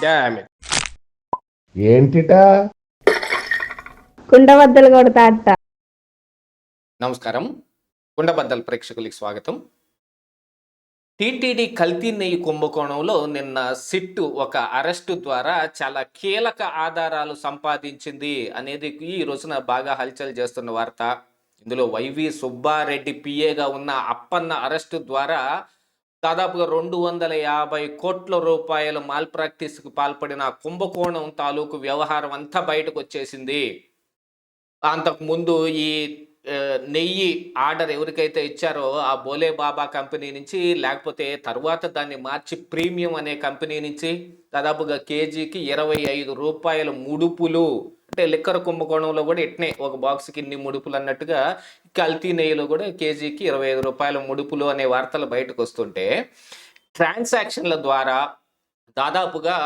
Damn it. ఏంటిటా కుండబద్దలు కొడతా అత్త. నమస్కారం, కుండబద్దల ప్రేక్షకులకి స్వాగతం. టీటీడీ కల్తీ నెయ్యి కుంభకోణంలో నిన్న సిట్టు ఒక అరెస్టు ద్వారా చాలా కీలక ఆధారాలు సంపాదించింది అనేది ఈ రోజున బాగా హల్చల్ చేస్తున్న వార్త. ఇందులో వైవి సుబ్బారెడ్డి పిఏగా ఉన్న అప్పన్న అరెస్టు ద్వారా దాదాపుగా 250 కోట్ల రూపాయల మాల్ ప్రాక్టీస్కి పాల్పడిన కుంభకోణం తాలూకు వ్యవహారం అంతా బయటకు వచ్చేసింది. అంతకుముందు ఈ నెయ్యి ఆర్డర్ ఎవరికైతే ఇచ్చారో ఆ బోలే బాబా కంపెనీ నుంచి, లేకపోతే తర్వాత దాన్ని మార్చి ప్రీమియం అనే కంపెనీ నుంచి దాదాపుగా కేజీకి 25 రూపాయల ముడుపులు, అంటే లిక్కర్ కుంభకోణంలో కూడా ఇట్నే ఒక బాక్స్కి ఇన్ని ముడుపులు అన్నట్టుగా కల్తీ నెయ్యిలో కూడా కేజీకి 25 రూపాయల ముడుపులు అనే వార్తలు బయటకు వస్తుంటే, ట్రాన్సాక్షన్ల ద్వారా దాదాపుగా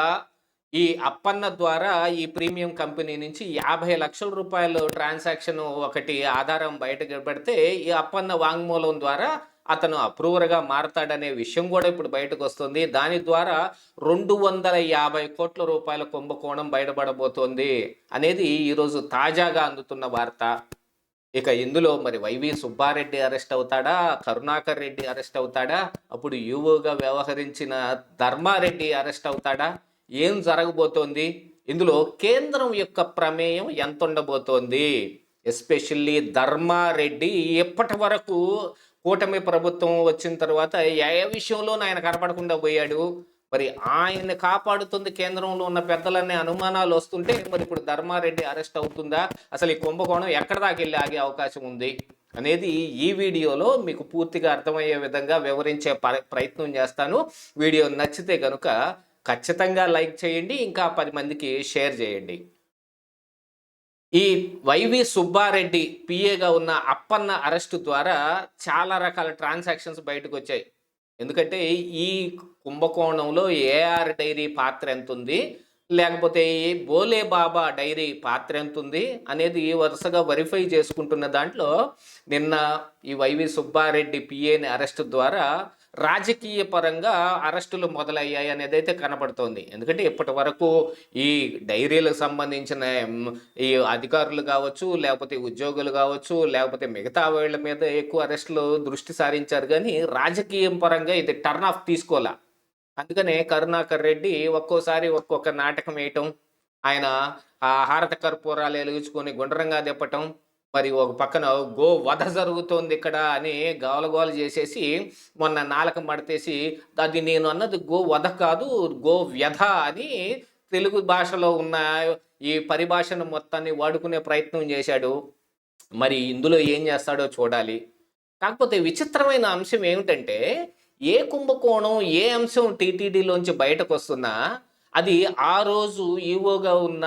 ఈ అప్పన్న ద్వారా ఈ ప్రీమియం కంపెనీ నుంచి 50 లక్షల రూపాయలు ట్రాన్సాక్షన్ ఒకటి ఆధారం బయటకు పెడితే, ఈ అప్పన్న వాంగ్మూలం ద్వారా అతను అప్రూవర్గా మారతాడనే విషయం కూడా ఇప్పుడు బయటకు వస్తుంది. దాని ద్వారా 250 కోట్ల రూపాయల కుంభకోణం బయటపడబోతోంది అనేది ఈరోజు తాజాగా అందుతున్న వార్త. ఇక ఇందులో మరి వైవి సుబ్బారెడ్డి అరెస్ట్ అవుతాడా, కరుణాకర్ రెడ్డి అరెస్ట్ అవుతాడా, అప్పుడు యూఓగా వ్యవహరించిన ధర్మారెడ్డి అరెస్ట్ అవుతాడా, ఏం జరగబోతోంది, ఇందులో కేంద్రం యొక్క ప్రమేయం ఎంత ఉండబోతోంది? ఎస్పెషల్లీ ధర్మారెడ్డి ఎప్పటి వరకు కూటమి ప్రభుత్వం వచ్చిన తర్వాత ఏ విషయంలోనూ ఆయన కనపడకుండా పోయాడు. మరి ఆయన కాపాడుతుంది కేంద్రంలో ఉన్న పెద్దలనే అనుమానాలు వస్తుంటే, మరి ఇప్పుడు ధర్మారెడ్డి అరెస్ట్ అవుతుందా, అసలు ఈ కుంభకోణం ఎక్కడ దాకా వెళ్ళి ఆగే అవకాశం ఉంది అనేది ఈ వీడియోలో మీకు పూర్తిగా అర్థమయ్యే విధంగా వివరించే ప్రయత్నం చేస్తాను. వీడియో నచ్చితే కనుక ఖచ్చితంగా లైక్ చేయండి, ఇంకా 10 మందికి షేర్ చేయండి. ఈ వైవి సుబ్బారెడ్డి పిఏగా ఉన్న అప్పన్న అరెస్టు ద్వారా చాలా రకాల ట్రాన్సాక్షన్స్ బయటకు వచ్చాయి. ఎందుకంటే ఈ కుంభకోణంలో ఏఆర్ డైరీ పాత్ర ఎంత ఉంది, లేకపోతే ఈ బోలే బాబా డైరీ పాత్ర ఎంత ఉంది అనేది వరుసగా వెరిఫై చేసుకుంటున్న దాంట్లో నిన్న ఈ వైవి సుబ్బారెడ్డి పిఏని అరెస్టు ద్వారా రాజకీయ పరంగా అరెస్టులు మొదలయ్యాయి అనేది అయితే కనపడుతోంది. ఎందుకంటే ఇప్పటి వరకు ఈ డైరీలకు సంబంధించిన ఈ అధికారులు కావచ్చు, లేకపోతే ఉద్యోగులు కావచ్చు, లేకపోతే మిగతా వాళ్ళ మీద ఎక్కువ అరెస్టులు దృష్టి సారించారు, కానీ రాజకీయం పరంగా ఇది టర్న్ ఆఫ్ తీసుకోలే. అందుకనే కరుణాకర్ రెడ్డి ఒక్కోసారి ఒక్కొక్క నాటకం వేయటం, ఆయన ఆ హారత కర్పూరాలు వెలిగించుకొని గుండ్రంగా తిప్పటం, మరి ఒక పక్కన గో వధ జరుగుతోంది ఇక్కడ అని గోలగోల చేసేసి మొన్న నాలుక మడతేసి, అది నేను అన్నది గో వధ కాదు గో వ్యధ అని తెలుగు భాషలో ఉన్న ఈ పరిభాషను మొత్తాన్ని వాడుకునే ప్రయత్నం చేశాడు. మరి ఇందులో ఏం చేస్తాడో చూడాలి. కాకపోతే విచిత్రమైన అంశం ఏమిటంటే, ఏ కుంభకోణం ఏ అంశం టీటీడీలోంచి బయటకు వస్తున్నా అది ఆ రోజు ఈవోగా ఉన్న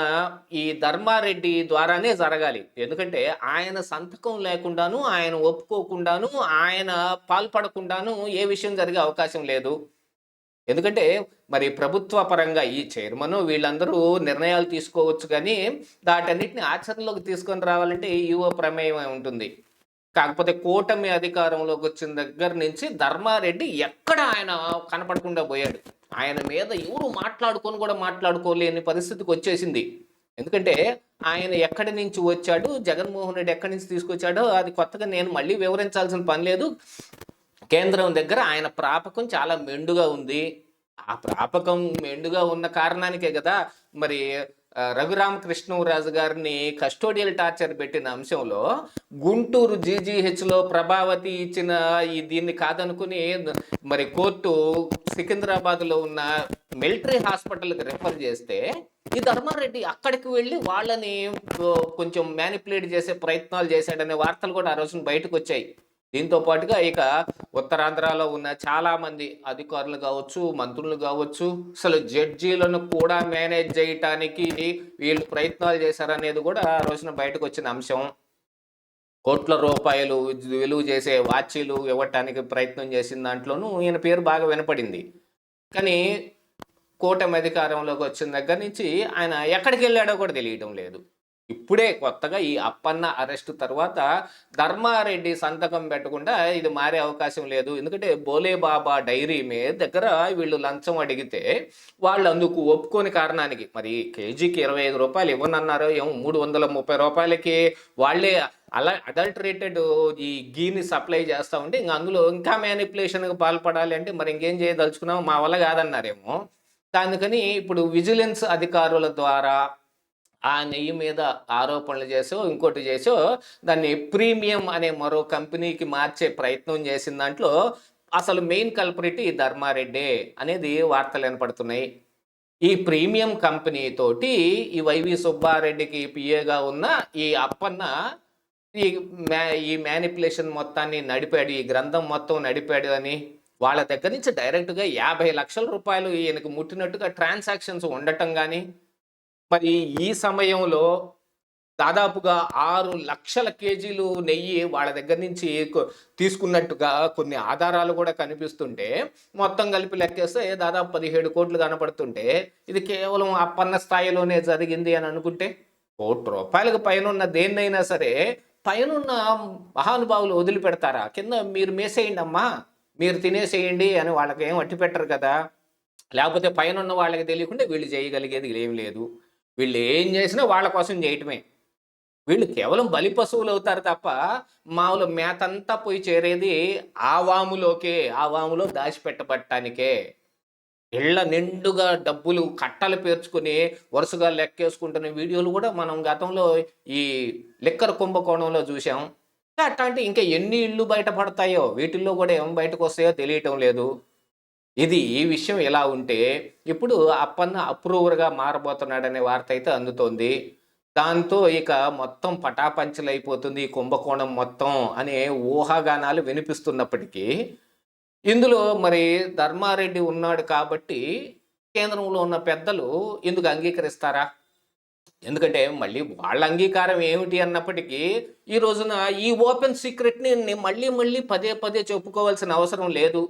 ఈ ధర్మారెడ్డి ద్వారానే జరగాలి. ఎందుకంటే ఆయన సంతకం లేకుండాను, ఆయన ఒప్పుకోకుండాను, ఆయన పాల్పడకుండాను ఏ విషయం జరిగే అవకాశం లేదు. ఎందుకంటే మరి ప్రభుత్వ పరంగా ఈ చైర్మన్ వీళ్ళందరూ నిర్ణయాలు తీసుకోవచ్చు, కానీ వాటన్నిటిని ఆచరణలోకి తీసుకొని రావాలంటే ఈవో ప్రమేయం ఉంటుంది. కాకపోతే కూటమి అధికారంలోకి వచ్చిన దగ్గర నుంచి ధర్మారెడ్డి ఎక్కడ ఆయన కనపడకుండా పోయాడు. ఆయన మీద ఎవరు మాట్లాడుకొని కూడా మాట్లాడుకోలేని పరిస్థితికి వచ్చేసింది. ఎందుకంటే ఆయన ఎక్కడి నుంచి వచ్చాడు, జగన్మోహన్ రెడ్డి ఎక్కడి నుంచి తీసుకొచ్చాడో అది కొత్తగా నేను మళ్ళీ వివరించాల్సిన పని లేదు. కేంద్రం దగ్గర ఆయన ప్రాపకం చాలా మెండుగా ఉంది. ఆ ప్రాపకం మెండుగా ఉన్న కారణానికే కదా మరి రఘురామకృష్ణరాజు గారిని కస్టోడియల్ టార్చర్ పెట్టిన అంశంలో గుంటూరు జీజీహెచ్లో ప్రభావతి ఇచ్చిన ఈ దీన్ని కాదనుకుని మరి కోర్టు సికింద్రాబాద్లో ఉన్న మిలిటరీ హాస్పిటల్కి రెఫర్ చేస్తే, ఈ ధర్మారెడ్డి అక్కడికి వెళ్ళి వాళ్ళని కొంచెం మ్యానిపులేట్ చేసే ప్రయత్నాలు చేశాడనే వార్తలు కూడా ఆ రోజున బయటకు వచ్చాయి. దీంతో పాటుగా ఇక ఉత్తరాంధ్రలో ఉన్న చాలా మంది అధికారులు కావచ్చు, మంత్రులు కావచ్చు, అసలు జడ్జీలను కూడా మేనేజ్ చేయటానికి వీళ్ళు ప్రయత్నాలు చేశారనేది కూడా ఆ రోజున బయటకు వచ్చిన అంశం. కోట్ల రూపాయలు విలువ చేసే వాచీలు ఇవ్వటానికి ప్రయత్నం చేసిన దాంట్లోనూ ఈయన పేరు బాగా వినపడింది. కానీ కూటమి అధికారంలోకి వచ్చిన దగ్గర నుంచి ఆయన ఎక్కడికి వెళ్ళాడో కూడా తెలియడం లేదు. ఇప్పుడే కొత్తగా ఈ అప్పన్న అరెస్ట్ తర్వాత ధర్మారెడ్డి సంతకం పెట్టకుండా ఇది మారే అవకాశం లేదు. ఎందుకంటే బోలే బాబా డైరీ మీద దగ్గర వీళ్ళు లంచం అడిగితే వాళ్ళు అందుకు ఒప్పుకోని కారణానికి మరి కేజీకి రూ. 25 ఇవ్వనన్నారో ఏమో రూ. 330కి వాళ్ళే అలా అడల్టరేటెడ్ ఈ గీని సప్లై చేస్తా ఉంటే ఇంక అందులో ఇంకా మ్యానిపులేషన్కి పాల్పడాలి అంటే మరి ఇంకేం చేయదలుచుకున్నాం మా వల్ల కాదన్నారేమో. అందుకని ఇప్పుడు విజిలెన్స్ అధికారుల ద్వారా ఆ నెయ్యి మీద ఆరోపణలు చేసో ఇంకోటి చేసో దాన్ని ప్రీమియం అనే మరో కంపెనీకి మార్చే ప్రయత్నం చేసిన దాంట్లో అసలు మెయిన్ కల్పరిటీ ఈ ధర్మారెడ్డే అనేది వార్తలు వినపడుతున్నాయి. ఈ ప్రీమియం కంపెనీ తోటి ఈ వైవి సుబ్బారెడ్డికి పిఏగా ఉన్న ఈ అప్పన్న ఈ ఈ మ్యానిపులేషన్ మొత్తాన్ని నడిపాడు, ఈ గ్రంథం మొత్తం నడిపాడు అని వాళ్ళ దగ్గర నుంచి డైరెక్ట్గా 50 లక్షల రూపాయలు ఈయనకు ముట్టినట్టుగా ట్రాన్సాక్షన్స్ ఉండటం కానీ, మరి ఈ సమయంలో దాదాపుగా 6 లక్షల కేజీలు నెయ్యి వాళ్ళ దగ్గర నుంచి తీసుకున్నట్టుగా కొన్ని ఆధారాలు కూడా కనిపిస్తుంటే మొత్తం కలిపి లెక్కేస్తే దాదాపు 17 కోట్లు కనపడుతుంటే ఇది కేవలం అప్పన్న స్థాయిలోనే జరిగింది అని అనుకుంటే ₹1 పైన ఉన్న దేన్నైనా సరే పైనున్న మహానుభావులు వదిలిపెడతారా? కింద మీరు మేసేయండి అమ్మా, మీరు తినేసేయండి అని వాళ్ళకి ఏం అట్టి పెట్టరు కదా. లేకపోతే పైనున్న వాళ్ళకి తెలియకుండా వీళ్ళు చేయగలిగేది ఏం లేదు. వీళ్ళు ఏం చేసినా వాళ్ళ కోసం చేయటమే. వీళ్ళు కేవలం బలి పశువులు అవుతారు తప్ప మామూలు మేతంతా పోయి చేరేది ఆ వాములోకే, ఆ వాములో దాచిపెట్టబట్టానికే. ఇళ్ల నిండుగా డబ్బులు కట్టలు పేర్చుకుని వరుసగా లెక్కేసుకుంటున్న వీడియోలు కూడా మనం గతంలో ఈ లిక్కర్ కుంభకోణంలో చూసాం. అట్లాంటి ఇంకా ఎన్ని ఇళ్ళు బయటపడతాయో, వీటిల్లో కూడా ఏం బయటకు వస్తాయో తెలియటం లేదు. ఈ విషయం ఎలా ఉంటే ఇప్పుడు అప్పన్న అప్రూవర్గా మారబోతున్నాడనే వార్త అయితే అందుతోంది. దాంతో ఇక మొత్తం పటాపంచలైపోతుంది ఈ కుంభకోణం మొత్తం అనే ఊహాగానాలు వినిపిస్తున్నప్పటికీ ఇందులో మరి ధర్మారెడ్డి ఉన్నాడు కాబట్టి కేంద్రంలో ఉన్న పెద్దలు ఎందుకు అంగీకరిస్తారా? ఎందుకంటే మళ్ళీ వాళ్ళ అంగీకారం ఏమిటి అన్నప్పటికీ ఈ రోజున ఈ ఓపెన్ సీక్రెట్ని మళ్ళీ మళ్ళీ పదే పదే చెప్పుకోవాల్సిన అవసరం లేదు.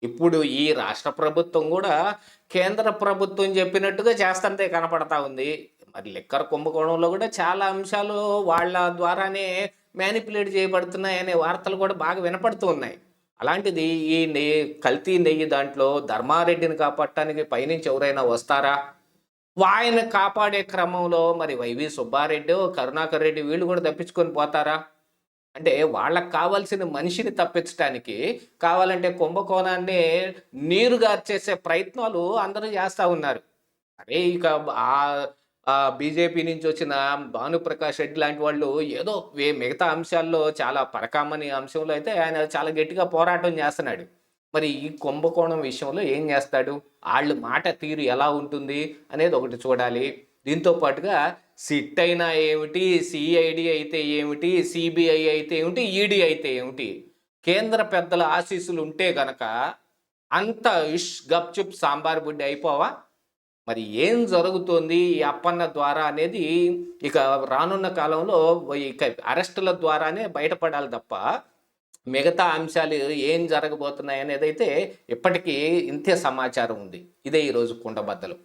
ఇప్పుడు ఈ రాష్ట్ర ప్రభుత్వం కూడా కేంద్ర ప్రభుత్వం చెప్పినట్టుగా చేస్తుంటే కనపడతా ఉంది. మరి లిక్కర్ కుంభకోణంలో కూడా చాలా అంశాలు వాళ్ళ ద్వారానే మ్యానిపులేట్ చేయబడుతున్నాయి అనే వార్తలు కూడా బాగా వినపడుతూ ఉన్నాయి. అలాంటిది ఈ నెయ్యి కల్తీ నెయ్యి దాంట్లో ధర్మారెడ్డిని కాపాడటానికి పైనుంచి ఎవరైనా వస్తారా? ఆయన కాపాడే క్రమంలో మరి వైవి సుబ్బారెడ్డి, కరుణాకర్ రెడ్డి వీళ్ళు కూడా తప్పించుకొని పోతారా? అంటే వాళ్ళకి కావాల్సిన మనిషిని తప్పించడానికి కావాలంటే కుంభకోణాన్ని నీరుగార్చేసే ప్రయత్నాలు అందరూ చేస్తూ ఉన్నారు. అరే ఇక బీజేపీ నుంచి వచ్చిన భానుప్రకాష్ రెడ్డి లాంటి వాళ్ళు ఏదో మిగతా అంశాల్లో చాలా పరకామని అంశంలో అయితే ఆయన చాలా గట్టిగా పోరాటం చేస్తున్నాడు. మరి ఈ కుంభకోణం విషయంలో ఏం చేస్తాడు? వాళ్ళు మాట తీరు ఎలా ఉంటుంది అనేది ఒకటి చూడాలి. దీంతో పాటుగా సిట్ అయినా ఏమిటి, సిఐడి అయితే ఏమిటి, సిబిఐ అయితే ఏమిటి, ఈడీ అయితే ఏమిటి, కేంద్ర పెద్దల ఆశీస్సులు ఉంటే గనక అంత గప్చుప్ సాంబార్ బుడ్డి అయిపోవా? మరి ఏం జరుగుతోంది ఈ అప్పన్న ద్వారా అనేది ఇక రానున్న కాలంలో ఇక అరెస్టుల ద్వారానే బయటపడాలి తప్ప మిగతా అంశాలు ఏం జరగబోతున్నాయి అనేది అయితే ఇప్పటికీ ఇంతే సమాచారం ఉంది. ఇదే ఈరోజు కుండబద్దలు.